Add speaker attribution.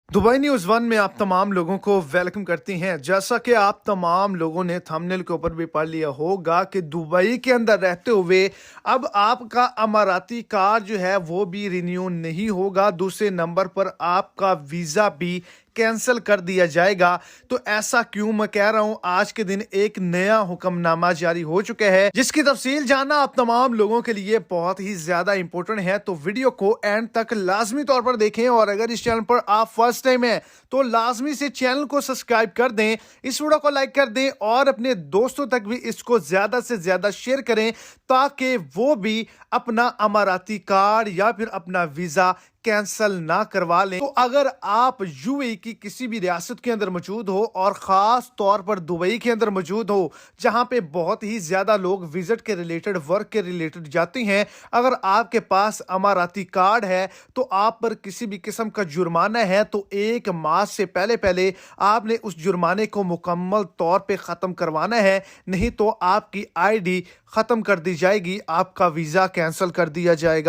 Speaker 1: Dubai news one में आप तमाम लोगों को वेलकम करती हैं। जैसा कि आप तमाम लोगों ने थंबनेल के ऊपर भी पढ़ लिया होगा कि दुबई के अंदर रहते हुए अब आपका अमाराती कार्ड जो है वो भी रिन्यू नहीं होगा। दूसरे नंबर पर आपका वीज़ा भी कैंसिल कर दिया जाएगा। तो ऐसा क्यों मैं कह रहा हूं, आज के दिन एक नया हुक्मनामा जारी हो चुका है जिसकी तफसील जानना आप तमाम लोगों के लिए बहुत ही ज्यादा इंपॉर्टेंट है। तो वीडियो को एंड तक लाजमी तौर पर देखें और अगर इस चैनल पर आप फर्स्ट टाइम है तो लाजमी से चैनल को सब्सक्राइब कर दें, इस वीडियो को लाइक कर दें और अपने दोस्तों तक भी इसको ज्यादा से ज्यादा शेयर करें ताकि वो भी अपना अमाराती कार्ड या फिर अपना वीजा कैंसल ना करवा लें। तो अगर आप यूएई की किसी भी रियासत के अंदर मौजूद हो और खास तौर पर दुबई के अंदर मौजूद हो जहां पे बहुत ही ज्यादा लोग विजिट के रिलेटेड, वर्क के रिलेटेड जाते हैं, अगर आपके पास अमाराती कार्ड है तो आप पर किसी भी किस्म का जुर्माना है तो 1 माह से पहले पहले आपने उस जुर्माने को मुकम्मल तौर पे खत्म करवाना है, नहीं तो आपकी आईडी खत्म कर दी जाएगी, आपका वीजा कैंसिल कर दिया जाएगा।